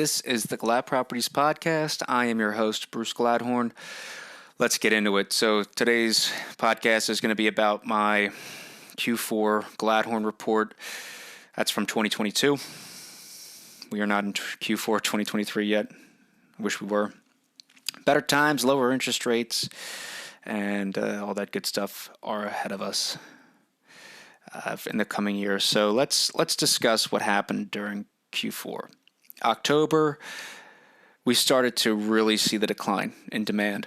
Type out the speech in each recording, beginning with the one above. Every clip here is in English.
This is the Glatt Properties Podcast. I am your host, Bruce Glatthorn. Let's get into it. So today's podcast is going to be about my Q4 Glatthorn report. That's from 2022. We are not in Q4 2023 yet. I wish we were. Better times, lower interest rates, and all that good stuff are ahead of us in the coming year. So let's discuss what happened during Q4. October, we started to really see the decline in demand.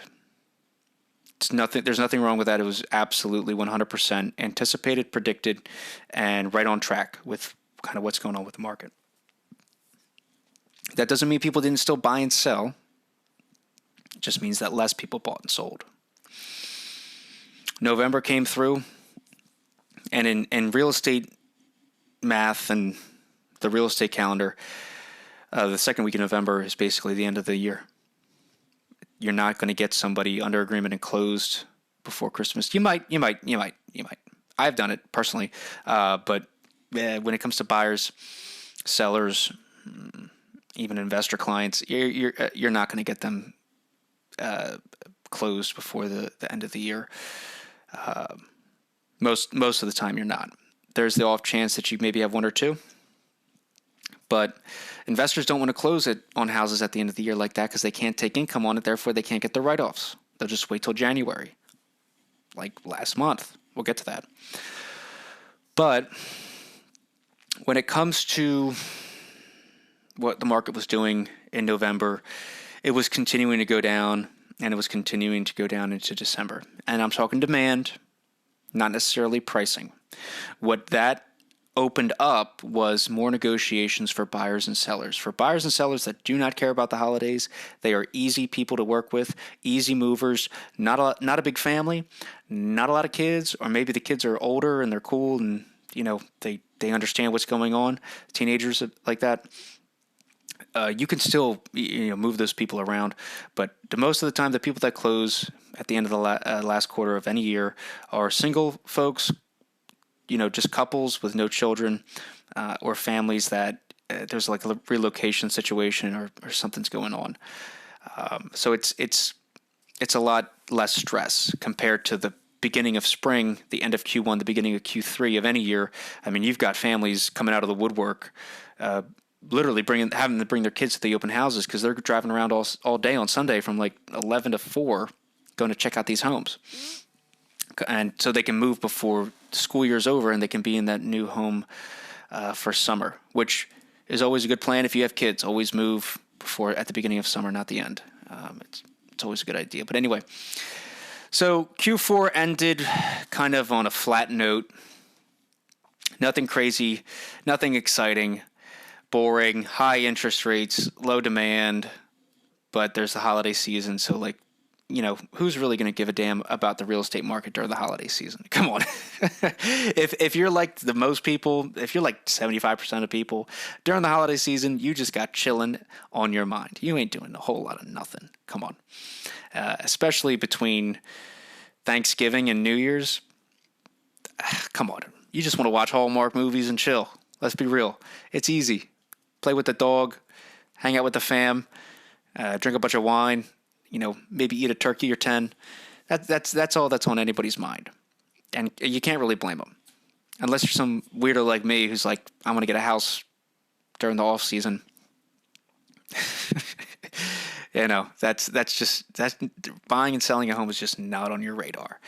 There's nothing wrong with that. It was absolutely 100% anticipated, predicted, and right on track with kind of what's going on with the market. That doesn't mean people didn't still buy and sell. It just means that less people bought and sold. November came through, and in real estate math and the real estate calendar, the second week of November is basically the end of the year. You're not going to get somebody under agreement and closed before Christmas. You might. I've done it personally, but when it comes to buyers, sellers, even investor clients, you're not going to get them closed before the end of the year. Most of the time, you're not. There's the off chance that you maybe have one or two. But investors don't want to close it on houses at the end of the year like that because they can't take income on it. Therefore, they can't get the write-offs. They'll just wait till January, like last month. We'll get to that. But when it comes to what the market was doing in November, it was continuing to go down, and it was continuing to go down into December. And I'm talking demand, not necessarily pricing. What that opened up was more negotiations for buyers and sellers. For buyers and sellers that do not care about the holidays, they are easy people to work with, easy movers, not a big family, not a lot of kids, or maybe the kids are older and they're cool and they understand what's going on. Teenagers like that. You can still move those people around, but most of the time, the people that close at the end of the last quarter of any year are single folks. Just couples with no children, or families that there's like a relocation situation or something's going on. So it's a lot less stress compared to the beginning of spring, the end of Q1, the beginning of Q3 of any year. I mean, you've got families coming out of the woodwork, literally having to bring their kids to the open houses because they're driving around all day on Sunday from like 11 to 4 going to check out these homes. And so they can move before the school year's over and they can be in that new home for summer, which is always a good plan if you have kids. Always move at the beginning of summer, not the end. It's always a good idea. But anyway, so Q4 ended kind of on a flat note. Nothing crazy, nothing exciting, boring, high interest rates, low demand, but there's the holiday season, so who's really going to give a damn about the real estate market during the holiday season? Come on. If you're like the most people, if you're like 75% of people, during the holiday season, you just got chilling on your mind. You ain't doing a whole lot of nothing. Come on. Especially between Thanksgiving and New Year's. Come on. You just want to watch Hallmark movies and chill. Let's be real. It's easy. Play with the dog, hang out with the fam, drink a bunch of wine, maybe eat a turkey or 10. That's all that's on anybody's mind. And you can't really blame them. Unless you're some weirdo like me who's like, I want to get a house during the off season. That's buying and selling a home is just not on your radar.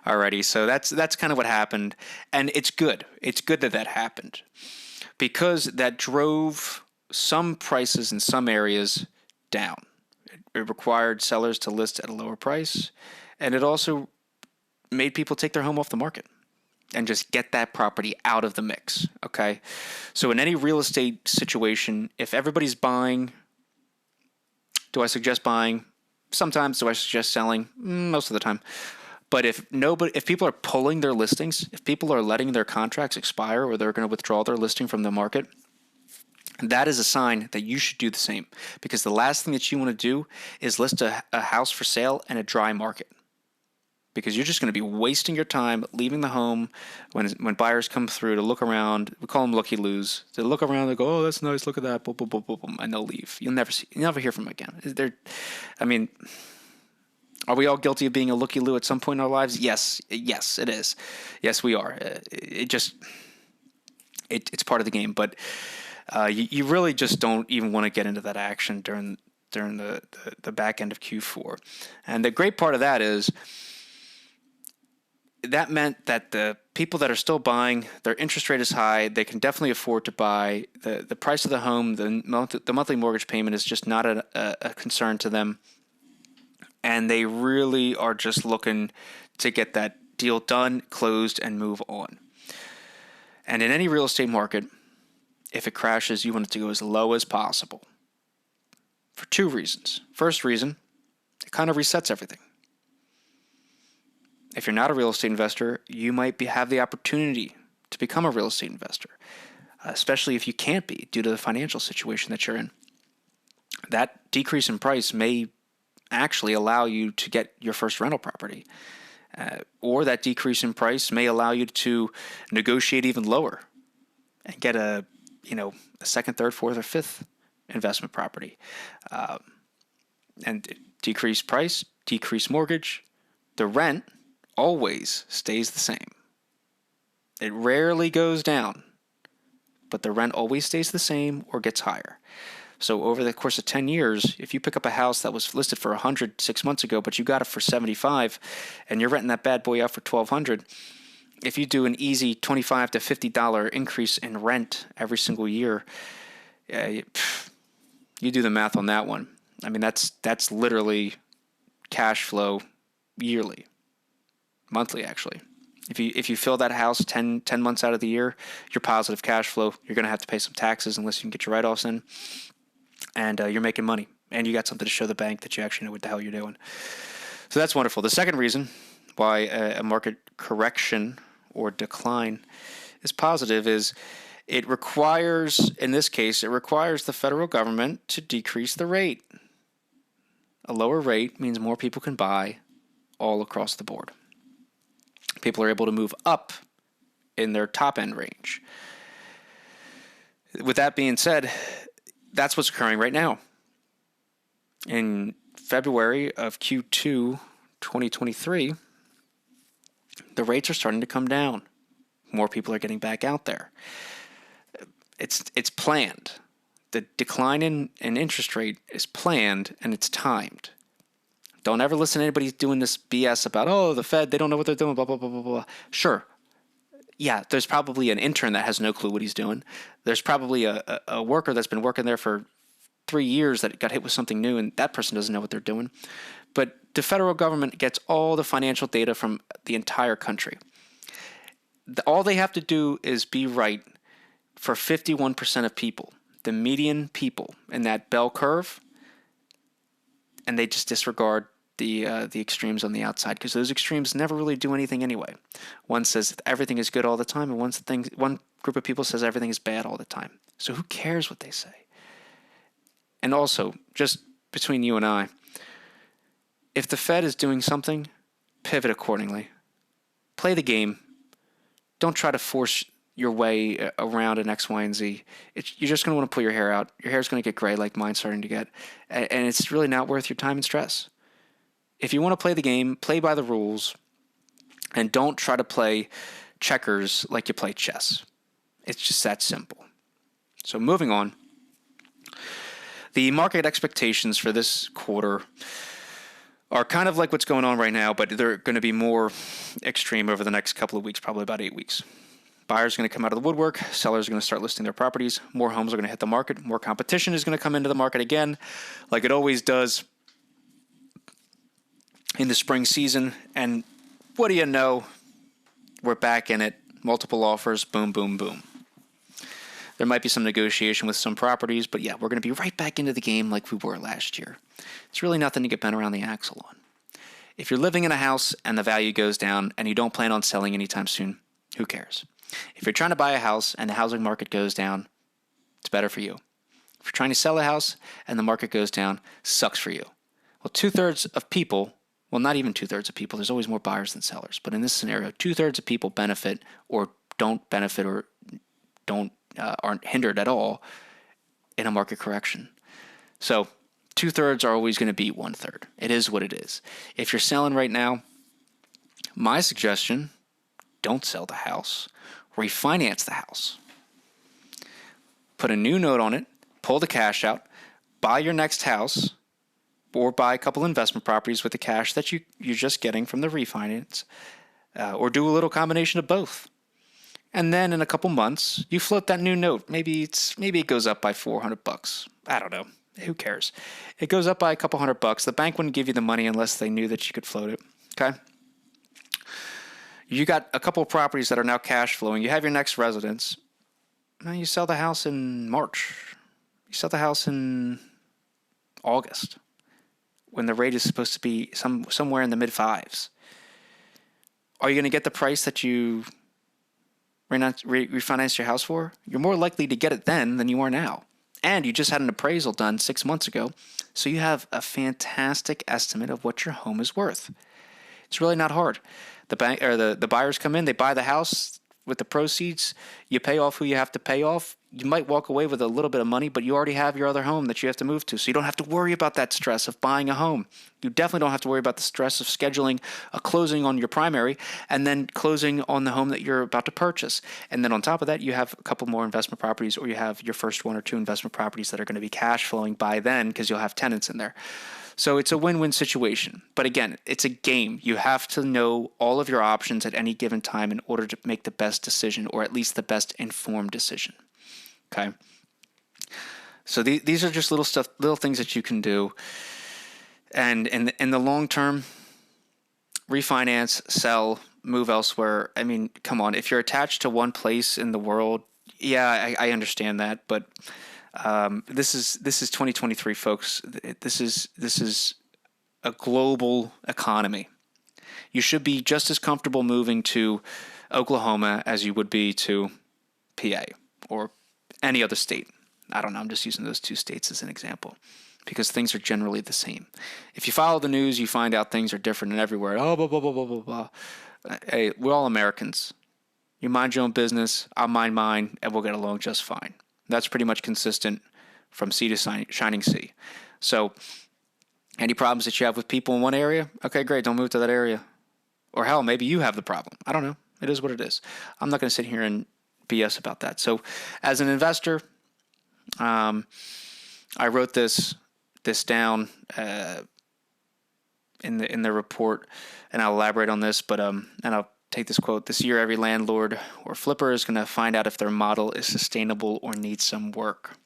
Alrighty. So that's kind of what happened. And it's good. It's good that happened because that drove some prices in some areas down. It required sellers to list at a lower price, and it also made people take their home off the market and just get that property out of the mix, okay? So in any real estate situation, if everybody's buying, do I suggest buying? Sometimes. Do I suggest selling? Most of the time. But if people are pulling their listings, if people are letting their contracts expire or they're going to withdraw their listing from the market, that is a sign that you should do the same, because the last thing that you want to do is list a house for sale in a dry market. because you're just going to be wasting your time leaving the home when buyers come through to look around. We call them looky-loos. They look around, they go, "Oh, that's nice. Look at that." Boom, boom, boom, boom, boom, and they'll leave. You'll never hear from them again. Are we all guilty of being a looky-loo at some point in our lives? Yes, it is. Yes, we are. It's part of the game, but you really just don't even want to get into that action during the back end of Q4. And the great part of that is that meant that the people that are still buying, their interest rate is high. They can definitely afford to buy. The price of the home, the monthly mortgage payment is just not a concern to them. And they really are just looking to get that deal done, closed, and move on. And in any real estate market, if it crashes, you want it to go as low as possible. For two reasons. First reason, it kind of resets everything. If you're not a real estate investor, you might have the opportunity to become a real estate investor, especially if you can't be due to the financial situation that you're in. That decrease in price may actually allow you to get your first rental property, or that decrease in price may allow you to negotiate even lower and get a second, third, fourth, or fifth investment property. And decrease price, decrease mortgage, the rent always stays the same. It rarely goes down, but the rent always stays the same or gets higher. So over the course of 10 years, if you pick up a house that was listed for $100 6 months ago, but you got it for $75, and you're renting that bad boy out for $1,200, if you do an easy $25 to $50 increase in rent every single year, you do the math on that one. I mean, that's literally cash flow yearly, monthly actually. If you fill that house 10 months out of the year, you're positive cash flow. You're going to have to pay some taxes unless you can get your write-offs in. And you're making money, and you got something to show the bank that you actually know what the hell you're doing. So that's wonderful. The second reason why a market correction or decline is positive is it requires, in this case, the federal government to decrease the rate. A lower rate means more people can buy all across the board. People are able to move up in their top end range. With that being said, that's what's occurring right now. In February of Q2 2023, the rates are starting to come down. More people are getting back out there. It's planned. The decline in interest rate is planned, and it's timed. Don't ever listen to anybody doing this BS about, the Fed, they don't know what they're doing, blah, blah, blah, blah, blah. Sure. Yeah, there's probably an intern that has no clue what he's doing. There's probably a worker that's been working there for 3 years that got hit with something new, and that person doesn't know what they're doing. But the federal government gets all the financial data from the entire country. All they have to do is be right for 51% of people, the median people in that bell curve, and they just disregard the extremes on the outside, because those extremes never really do anything anyway. One says everything is good all the time, and one group of people says everything is bad all the time. So who cares what they say? And also, just between you and I, if the Fed is doing something, pivot accordingly. Play the game. Don't try to force your way around an X, Y, and Z. You're just going to want to pull your hair out. Your hair's going to get gray like mine's starting to get. And it's really not worth your time and stress. If you want to play the game, play by the rules. And don't try to play checkers like you play chess. It's just that simple. So moving on. The market expectations for this quarter are kind of like what's going on right now, but they're going to be more extreme over the next couple of weeks, probably about 8 weeks. Buyers are going to come out of the woodwork. Sellers are going to start listing their properties. More homes are going to hit the market. More competition is going to come into the market again, like it always does in the spring season. And what do you know? We're back in it. Multiple offers. Boom, boom, boom. There might be some negotiation with some properties, but yeah, we're going to be right back into the game like we were last year. It's really nothing to get bent around the axle on. If you're living in a house and the value goes down and you don't plan on selling anytime soon, who cares? If you're trying to buy a house and the housing market goes down, it's better for you. If you're trying to sell a house and the market goes down, sucks for you. Well, 2/3 of people well, not even 2/3 of people. There's always more buyers than sellers. But in this scenario, 2/3 of people benefit or don't benefit or aren't hindered at all in a market correction. So 2/3 are always going to beat 1/3. It is what it is. If you're selling right now, my suggestion, don't sell the house. Refinance the house. Put a new note on it. Pull the cash out. Buy your next house. Or buy a couple investment properties with the cash that you're just getting from the refinance. Or do a little combination of both. And then in a couple months, you float that new note. Maybe it goes up by $400. I don't know. Who cares? It goes up by a couple $100. The bank wouldn't give you the money unless they knew that you could float it. Okay? You got a couple of properties that are now cash flowing. You have your next residence. Now you sell the house in March. You sell the house in August, when the rate is supposed to be somewhere in the mid-5s. Are you going to get the price that you refinance your house for? You're more likely to get it then than you are now. And you just had an appraisal done 6 months ago, so you have a fantastic estimate of what your home is worth. It's really not hard. The bank or the buyers come in, they buy the house with the proceeds. You pay off who you have to pay off. You might walk away with a little bit of money, but you already have your other home that you have to move to. So you don't have to worry about that stress of buying a home. You definitely don't have to worry about the stress of scheduling a closing on your primary and then closing on the home that you're about to purchase. And then on top of that, you have a couple more investment properties, or you have your first 1 or 2 investment properties that are going to be cash flowing by then because you'll have tenants in there. So it's a win-win situation. But again, it's a game. You have to know all of your options at any given time in order to make the best decision, or at least the best informed decision. Okay. So these are just little things that you can do. And in the long term, refinance, sell, move elsewhere. I mean, come on. If you're attached to one place in the world, yeah, I understand that. But this is 2023, folks. This is a global economy. You should be just as comfortable moving to Oklahoma as you would be to PA or any other state. I don't know. I'm just using those 2 states as an example because things are generally the same. If you follow the news, you find out things are different and everywhere. Oh, blah, blah, blah, blah, blah, blah. Hey, we're all Americans. You mind your own business. I'll mind mine, and we'll get along just fine. That's pretty much consistent from sea to shining sea. So any problems that you have with people in one area, okay, great. Don't move to that area. Or hell, maybe you have the problem. I don't know. It is what it is. I'm not going to sit here and BS about that. So as an investor, I wrote this down in the report, and I'll elaborate on this, but and I'll take this quote. This year, every landlord or flipper is going to find out if their model is sustainable or needs some work.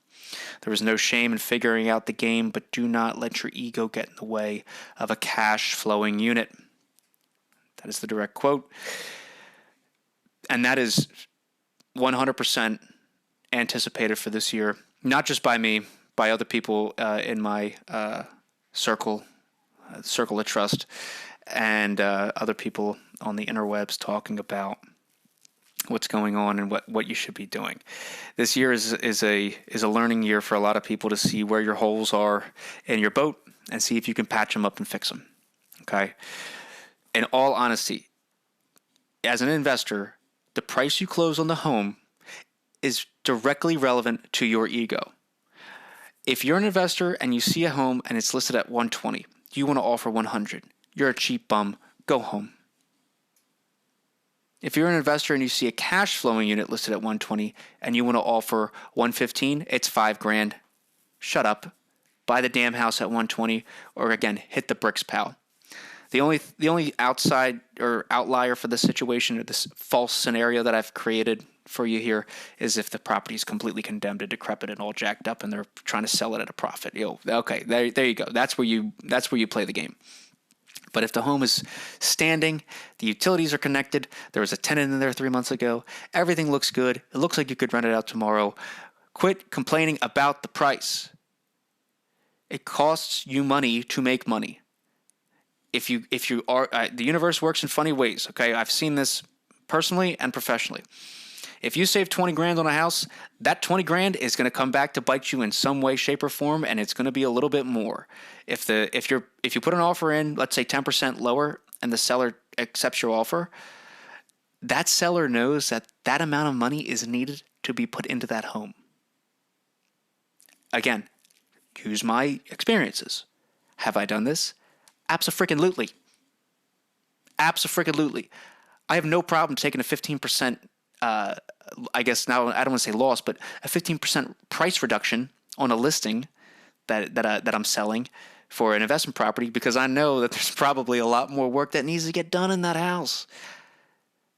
There is no shame in figuring out the game, but do not let your ego get in the way of a cash flowing unit. That is the direct quote. And that is 100% anticipated for this year, not just by me, by other people in my circle of trust, and other people on the interwebs talking about what's going on and what you should be doing. This year is a learning year for a lot of people to see where your holes are in your boat and see if you can patch them up and fix them. Okay? In all honesty, as an investor, the price you close on the home is directly relevant to your ego. If you're an investor and you see a home and it's listed at 120, you want to offer 100. You're a cheap bum. Go home. If you're an investor and you see a cash flowing unit listed at 120 and you want to offer 115, it's $5,000. Shut up. Buy the damn house at 120, or again, hit the bricks, pal. The only outside or outlier for this situation, or this false scenario that I've created for you here, is if the property is completely condemned and decrepit and all jacked up, and they're trying to sell it at a profit. Okay, there you go. That's where you play the game. But if the home is standing, the utilities are connected, there was a tenant in there 3 months ago, everything looks good, it looks like you could rent it out tomorrow, quit complaining about the price. It costs you money to make money. If you are, the universe works in funny ways, okay? I've seen this personally and professionally. If you save 20 grand on a house, that 20 grand is going to come back to bite you in some way, shape, or form, and it's going to be a little bit more. If you put an offer in, let's say 10% lower, and the seller accepts your offer, that seller knows that that amount of money is needed to be put into that home. Again, use my experiences. Have I done this? Abso-freaking-lutely. Abso-freaking-lutely. I have no problem taking a 15%, I guess now I don't want to say loss, but a 15% price reduction on a listing that I'm selling for an investment property, because I know that there's probably a lot more work that needs to get done in that house.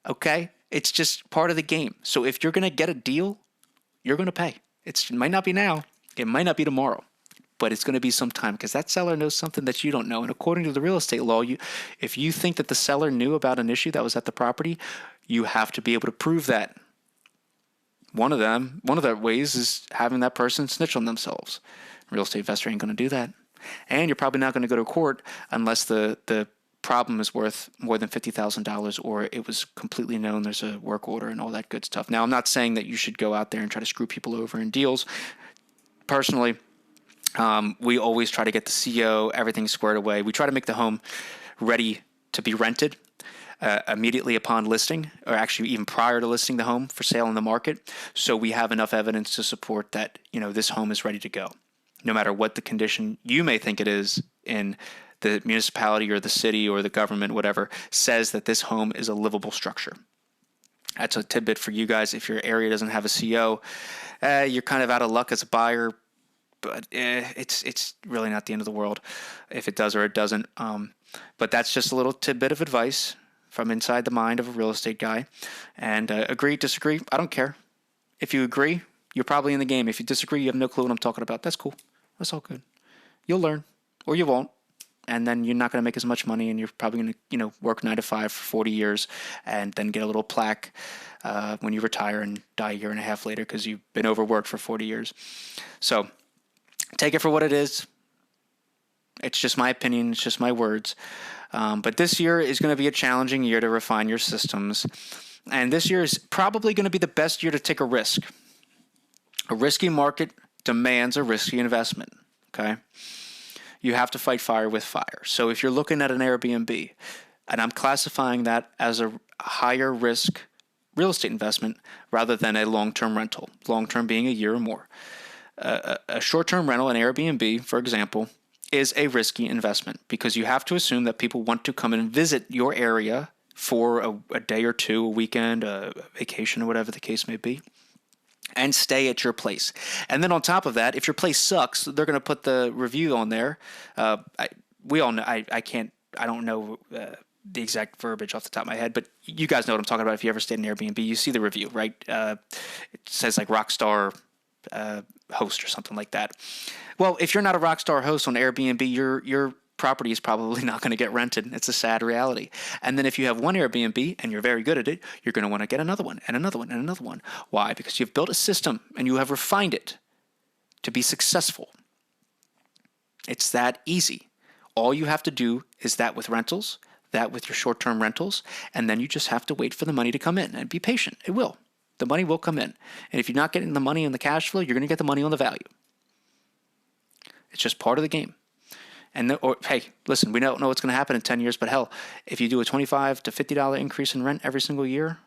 Okay? It's just part of the game. So if you're going to get a deal, you're going to pay. It might not be now. It might not be tomorrow. But it's going to be some time, because that seller knows something that you don't know. And according to the real estate law, if you think that the seller knew about an issue that was at the property, you have to be able to prove that. One of the ways is having that person snitch on themselves. A real estate investor ain't going to do that. And you're probably not going to go to court unless the problem is worth more than $50,000 or it was completely known there's a work order and all that good stuff. Now, I'm not saying that you should go out there and try to screw people over in deals. Personally, we always try to get the CO, everything squared away. We try to make the home ready to be rented immediately upon listing, or actually even prior to listing the home for sale in the market. So we have enough evidence to support that, this home is ready to go, no matter what the condition you may think it is in the municipality or the city or the government, whatever, says that this home is a livable structure. That's a tidbit for you guys. If your area doesn't have a CO, you're kind of out of luck as a buyer. But it's really not the end of the world if it does or it doesn't. But that's just a little tidbit of advice from inside the mind of a real estate guy. And agree, disagree, I don't care. If you agree, you're probably in the game. If you disagree, you have no clue what I'm talking about. That's cool. That's all good. You'll learn, or you won't. And then you're not going to make as much money, and you're probably going to, work 9 to 5 for 40 years and then get a little plaque when you retire and die a year and a half later because you've been overworked for 40 years. So take it for what it is. It's just my opinion. It's just my words. But this year is going to be a challenging year to refine your systems. And this year is probably going to be the best year to take a risk. A risky market demands a risky investment. Okay? You have to fight fire with fire. So if you're looking at an Airbnb, and I'm classifying that as a higher risk real estate investment rather than a long-term rental, long-term being a year or more. A short-term rental, an Airbnb, for example, is a risky investment because you have to assume that people want to come and visit your area for a day or two, a weekend, a vacation, or whatever the case may be, and stay at your place. And then on top of that, if your place sucks, they're going to put the review on there. We all know, I don't know the exact verbiage off the top of my head, but you guys know what I'm talking about. If you ever stayed in an Airbnb, you see the review, right? It says like Rockstar host or something like that. Well, if you're not a Rockstar host on Airbnb, your property is probably not going to get rented. It's a sad reality. And then if you have one Airbnb and you're very good at it, you're going to want to get another one and another one and another one. Why? Because you've built a system and you have refined it to be successful. It's that easy. All you have to do is that with rentals, that with your short-term rentals, and then you just have to wait for the money to come in and be patient. It will. The money will come in. And if you're not getting the money and the cash flow, you're going to get the money on the value. It's just part of the game. Hey, listen, we don't know what's going to happen in 10 years, but hell, if you do a $25 to $50 increase in rent every single year,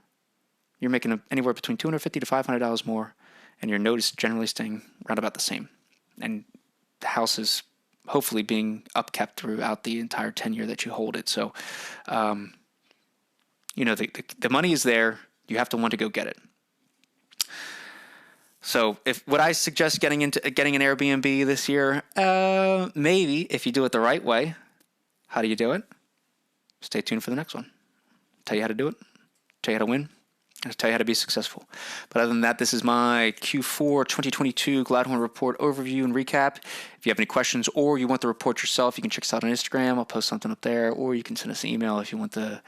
you're making anywhere between $250 to $500 more, and your note is generally staying around about the same. And the house is hopefully being upkept throughout the entire tenure that you hold it. So, the money is there. You have to want to go get it. So would I suggest getting an Airbnb this year? Maybe if you do it the right way. How do you do it? Stay tuned for the next one. Tell you how to do it. Tell you how to win. I'll tell you how to be successful. But other than that, this is my Q4 2022 Glatthorn report overview and recap. If you have any questions or you want the report yourself, you can check us out on Instagram. I'll post something up there, or you can send us an email if you want the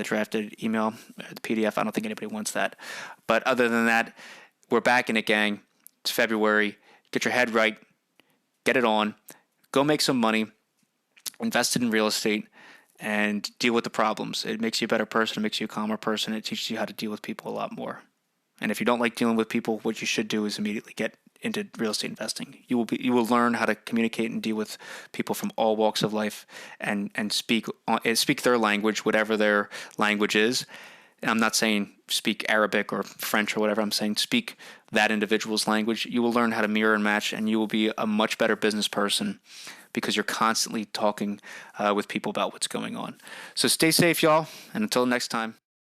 drafted email, the PDF. I don't think anybody wants that. But other than that, we're back in it, gang. It's February. Get your head right. Get it on. Go make some money. Invest it in real estate. And deal with the problems. It makes you a better person. It makes you a calmer person. It teaches you how to deal with people a lot more. And if you don't like dealing with people, what you should do is immediately get into real estate investing. You will learn how to communicate and deal with people from all walks of life, and speak their language, whatever their language is. And I'm not saying speak Arabic or French or whatever. I'm saying speak that individual's language. You will learn how to mirror and match, and you will be a much better business person because you're constantly talking with people about what's going on. So stay safe, y'all, and until next time.